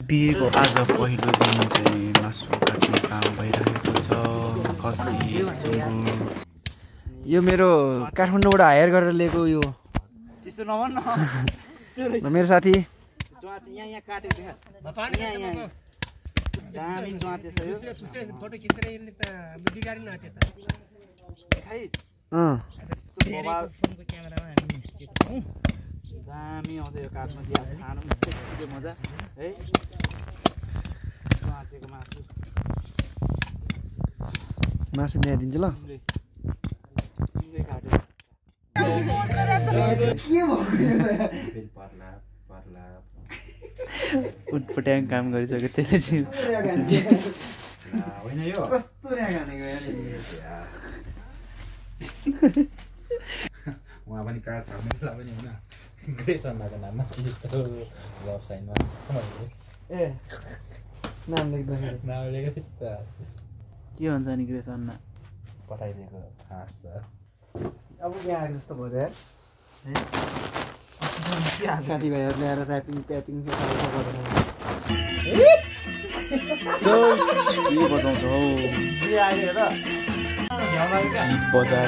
बिहेको आज पहिलो दिन चाहिँ मासु काट्ने काम भइरहेको छ। खसी सुँगुर यो मेरो काठमाडौँबाट हायर गरेर ल्याएको यो त्यस्तो नभन्न मेरो साथी ज्वाच यहाँ काटेको देखा दामी ज्वाच छ यो फोटो खिचेर यसले त बिगाडी नआटे त खै फोनको क्यामेरामा हामी निस्केको छौँ दामी आउँछ यो काठमा दिया खानु के मजा है ज्वाचेको मासु मासु ल्याइदिन्छ ल सिँगै काट्यो उटपट्याङ काम गरिसक्यो त्यसले चाहिँ होइन यो कस्तो र्याग हानेको उहाँ पनि कार्ड छाड्ने बेला पनि होइन ग्रेस अन्नाको नाममा यस्तो लभ साइनमा ए नाम लेख्दाखेरि नाम लेखेको त के भन्छ नि ग्रेस अन्ना पठाइदिएको हाँस छ। अब यहाँ आएको जस्तो भयो त साथीभाइहरू ल्याएर ऱ्यापिङ प्यापिङ के बजाउँछ हौ बजार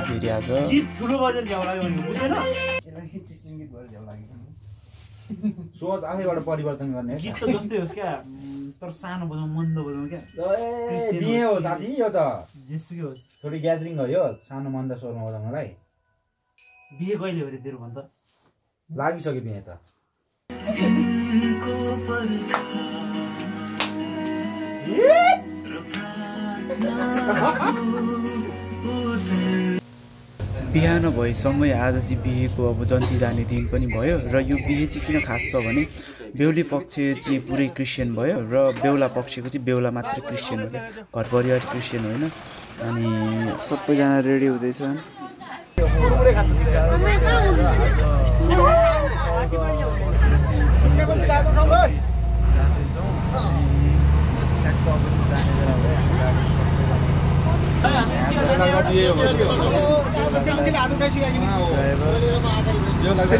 फेरि आज ठुलो बजेर झ्याउ लाग्यो भने बुझेन सोच आफैबाट परिवर्तन गर्ने गीत त जस्तै होस् क्या तर सानो बजाउँ मन्द बजाउँ क्या बिहे हो साथी यो त जेसुकै होस् थोरै ग्यादरिङ हो यो सानो मन्द स्वरमा बजाउनलाई। बिहे कहिले हो रे तेरो भन्छ लागिसक्यो बिहे त बिहान भएसँगै आज चाहिँ बिहेको अब जन्ती जाने दिन पनि भयो र यो बिहे चाहिँ किन खास छ भने बेहुली पक्ष चाहिँ पुरै क्रिस्चियन भयो र बेहुला पक्षको चाहिँ बेहुला मात्र क्रिस्चियन हो क्या, घर परिवार क्रिस्चियन होइन। अनि सबैजना रेडी हुँदैछन्।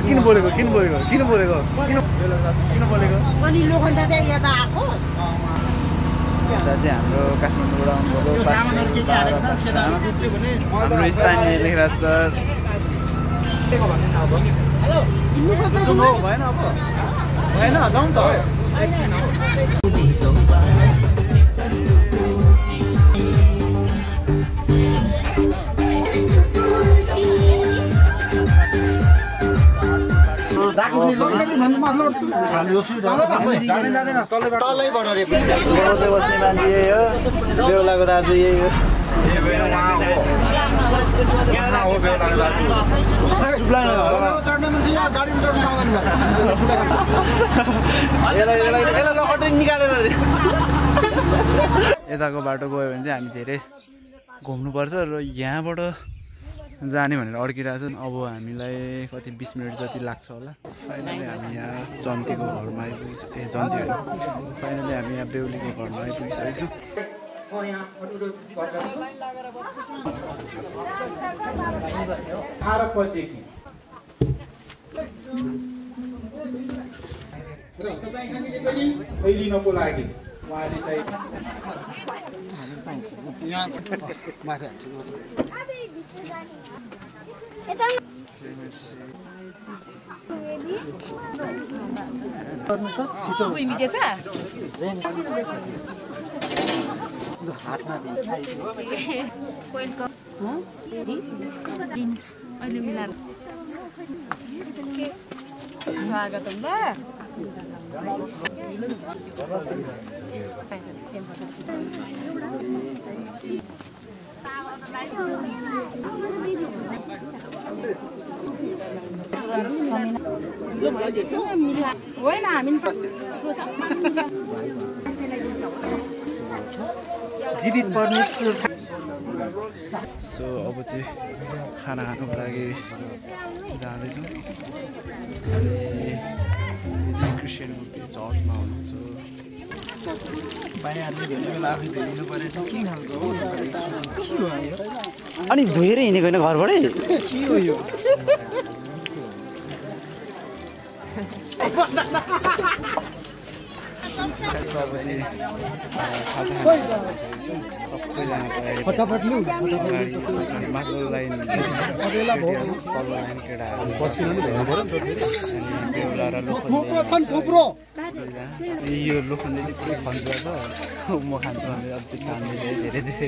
किन बोलेको चाहिँ हाम्रो काठमाडौँबाट आउनुभएको हाम्रो स्थानीय लेखराज सर भएन अब भएन जाउँ त बस्ने मान्छे यही हो, बेहुलाको दाजु यही हो। यताको बाटो गयो भने चाहिँ हामी धेरै घुम्नुपर्छ र यहाँबाट जाने भनेर अड्किरहेको छ। अब हामीलाई कति 20 मिनट जति लाग्छ होला। फाइनली हामी यहाँ जन्तीको घरमा आइपुगिसक्यो। जन्ती होइन, फाइनली हामी यहाँ बेहुलीको घरमा आइपुगिसकेको छौँ। फैलिनको लागि उहाँले चाहिँ स्वागतम ल होइन हामी जीवित परमेश्वर। सो अब चाहिँ खाना खानुको लागि जाँदैछौँ। क्रिस्चियन चर्चमा हुनुहुन्छ। अनि धोएर हिँडेको होइन घरबाटै? फटाफट लु माथिल्लो लाइन तल्लो लाइन केटाहरू यो लोखण्डले चाहिँ पुरै खन्छ म खान्छु भने अझै खाँदै धेरै धेरै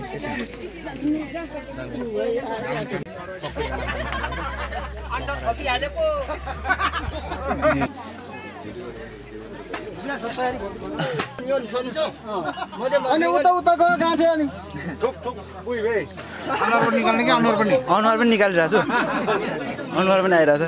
अनि उता उता गयो गाँठे अनि अनुहार निकाल्ने कि अनुहार पनि निकालिरहेको छु अनुहार पनि आइरहेछ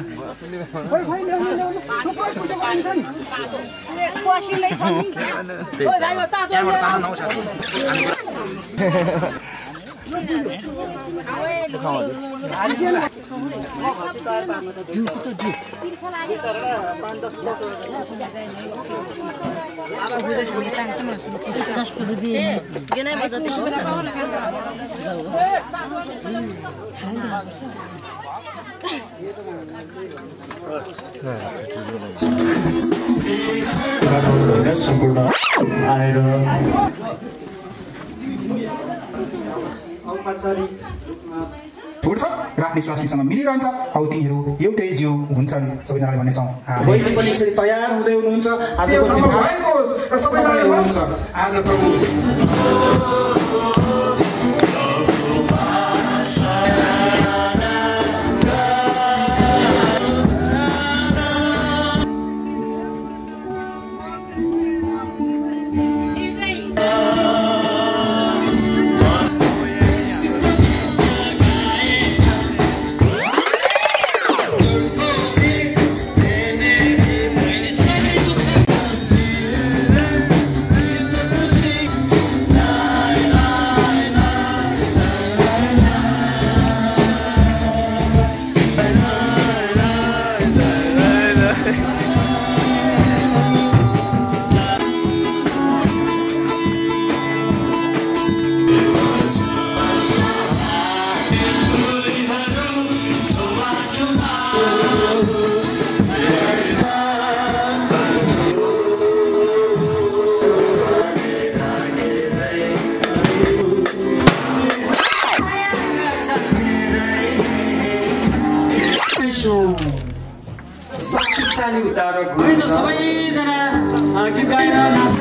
छोड्छ र आफ्नो स्वास्नीसँग मिलिरहन्छ हौ तिनीहरू एउटै जिउ हुन्छन् सबैजनाले भन्नेछौँ बहिनी पनि यसरी तयार हुँदै हुनुहुन्छ आजको दिन र सबैजनाले हुनुहुन्छ आज प्रभु सबैजना गीत गाएर नाच्छ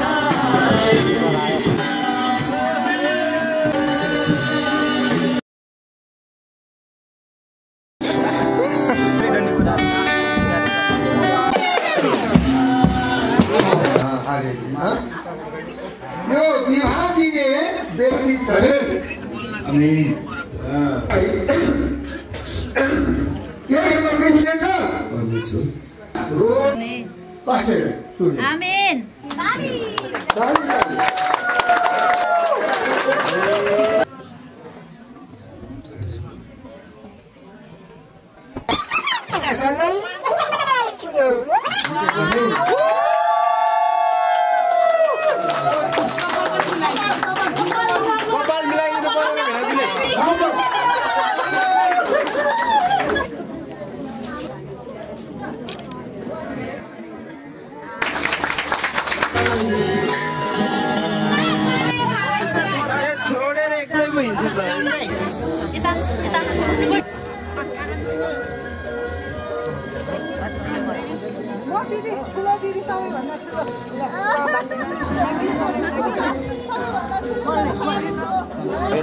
यो विवाह दिने व्यक्ति छ आमेन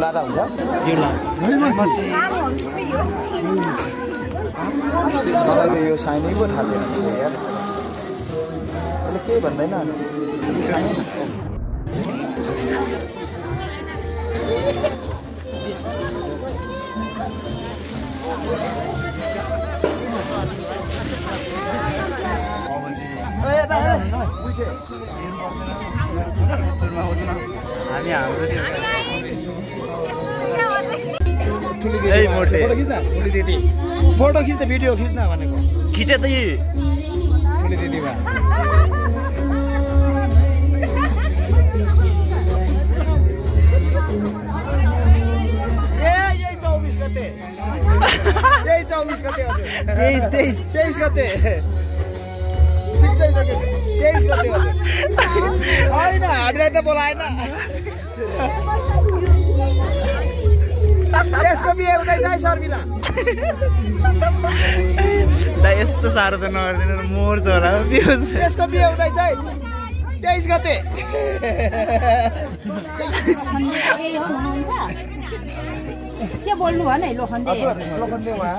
लादा हुन्छ मलाई त यो साइनै पो थाहा थिएन यार अहिले केही भन्दैन हामी हाम्रो फोटो खिच्न भिडियो खिच्न भनेको खिचे त ठुली दिदीमा यही 24 गते हजुर 23 गते सिक्दैछ के होइन हामीलाई त बोलाएन यसको बिहे हुँदैछ है शर्मिला दा यस्तो साह्रो त नगरिदिनु मोर्छ होला यसको बिहे हुँदैछ है 23 गते के बोल्नु भयो नि लोखण्डे उहाँ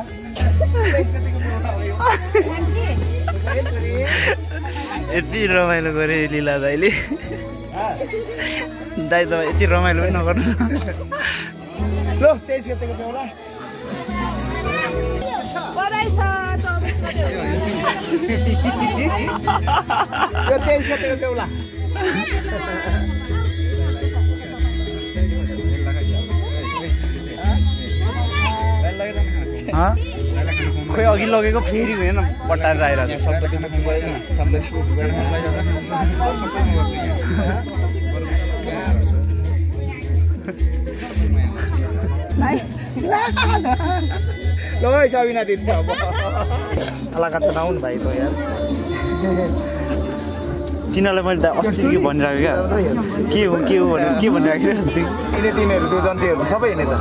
यति रमाइलो गरे लीला दाइले दाइ त यति रमाइलो पनि नगर्नु ल 23 गतेको बेला यो 23 गतेको बेला खोइ अघि लगेको फेरि होइन पट्टाएर आइरहेको ल है सबिना दिदी अब अलगा चलाउनु भाइ त यार तिनीहरूलाई मैले त अस्ति के भनिरहेको क्या के हो भनेर के भनिरहेको थिएँ अस्ति तिनीहरू त्यो जन्तीहरू सबै हिँड्ने त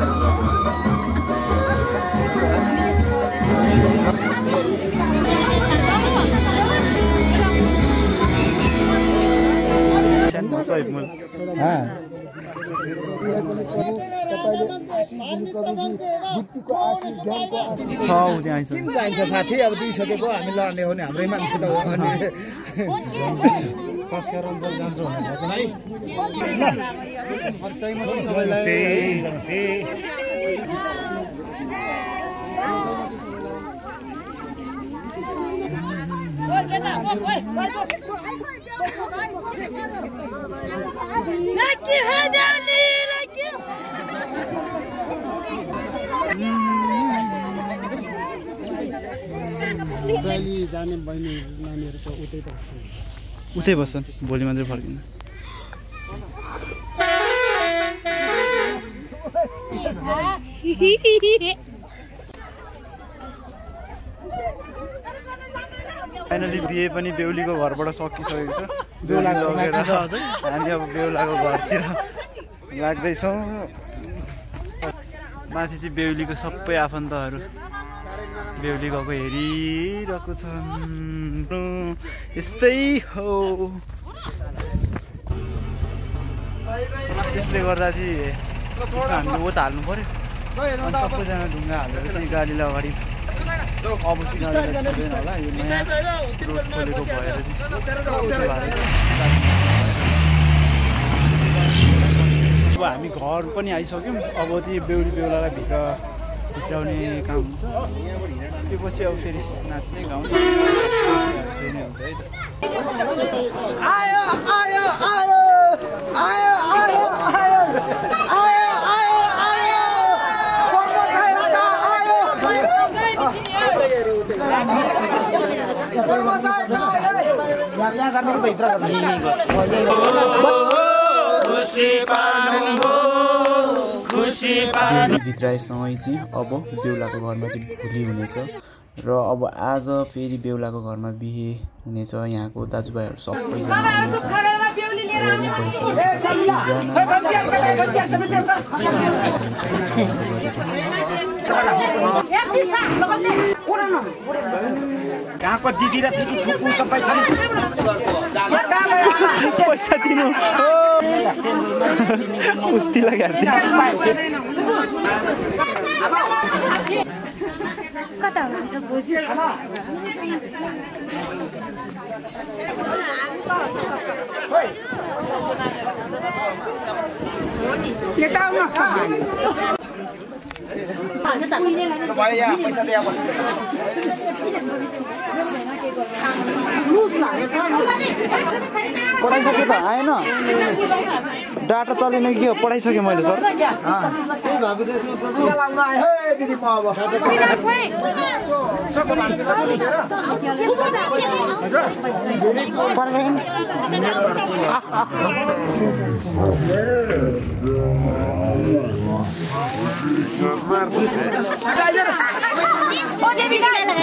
चाहिन्छ साथी अब दिइसकेको हामी लड्ने हो नि हाम्रै मान्छे त हो अनि संस्कार अनुसार जान्छ उतै बस्छन् भोलि मात्रै फर्किनु फाइनली बिहे पनि बेहुलीको घरबाट सकिसकेको छ बेहुला लगेर हामी अब बेहुलाको घरतिर लाग्दैछौँ माथि चाहिँ बेहुलीको सबै आफन्तहरू बेहुली गएको हेरिरहेको छन् यस्तै हो त्यसले गर्दा चाहिँ हामीले ओत हाल्नु पऱ्यो अनि सबैजना ढुङ्गा हालेर चाहिँ गाडीलाई अगाडि अब चाहिँ होला यो नयाँ रोड खोलेको भएर चाहिँ अब हामी घर पनि आइसक्यौँ अब चाहिँ बेहुली बेहुलालाई भित्राउने काम हुन्छ त्यो पछि अब फेरि नाच्ने गाउने हुन्छ है बेहुली भित्राएसँगै चाहिँ अब बेहुलाको घरमा चाहिँ भोलि हुनेछ र अब आज फेरि बेहुलाको घरमा बिहे हुनेछ यहाँको दाजुभाइहरू सबैजना हुनेछ तयारी भइसकेको छ कहाँको दिदी र दिदी फुपू सबै छन् पैसा दिनु कुस्ती लगाएर कता हुनुहुन्छ बोजू पढाइसके त आएन डाटा चलेन के हो पढाइसकेँ मैले सर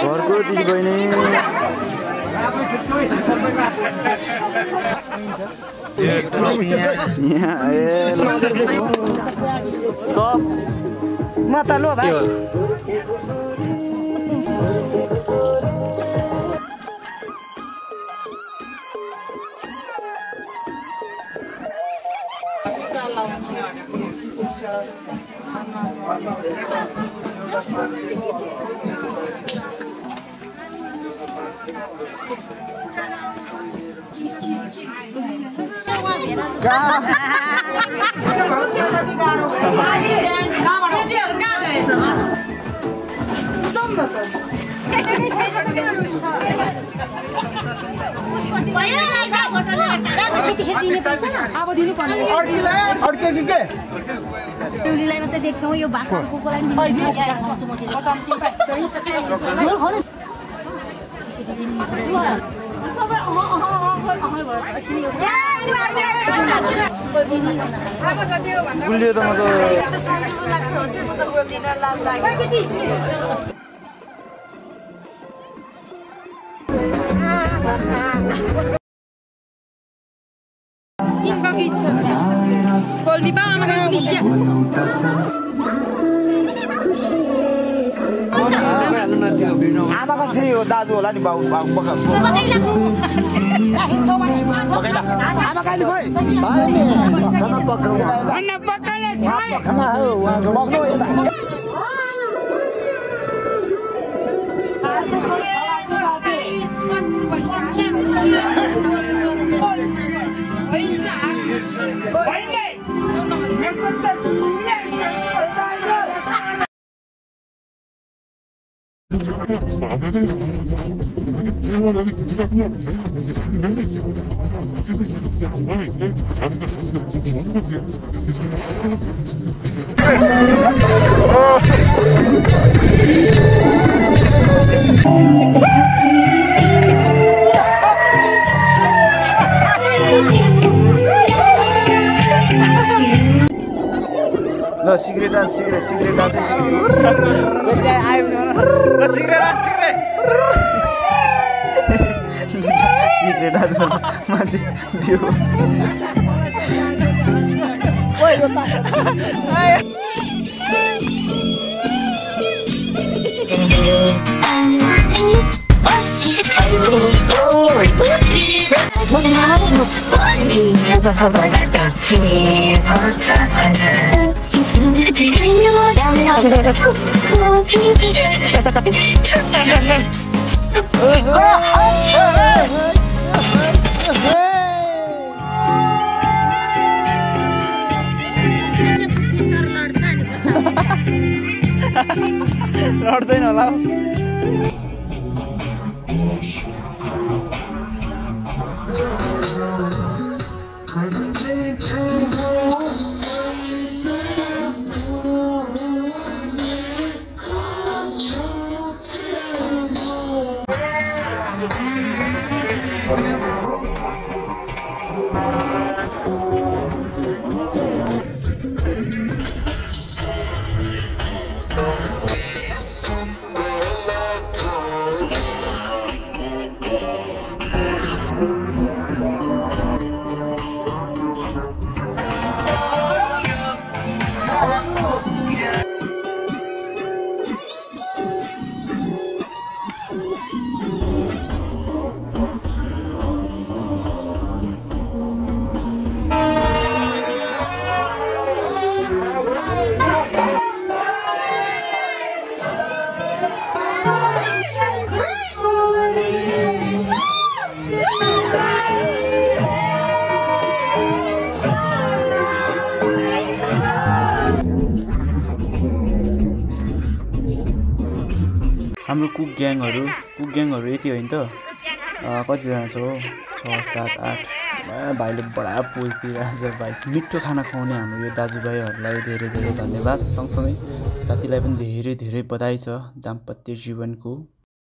घरको दिदी बहिनी सब म त लो भाइ अब दिनुपर्ने बेहुलीलाई मात्रै देख्छौँ यो भात कुकुरलाई गुलियो त म त आमा कति हो दाजु होला नि बाउ आमा कहिले खोइ ल सिगरेट सिगरेट आयो सिगरेट आज मान्छे बिउ लड्दैन होला हाम्रो कुक ग्याङहरू यति होइन त कतिजना छ 6 7 8 भाइले बडा पोज दिइरहेको छ भाइ मिठो खाना खुवाउने हाम्रो यो दाजुभाइहरूलाई धेरै धेरै धन्यवाद सँगसँगै साथीलाई पनि धेरै धेरै बधाई छ दाम्पत्य जीवनको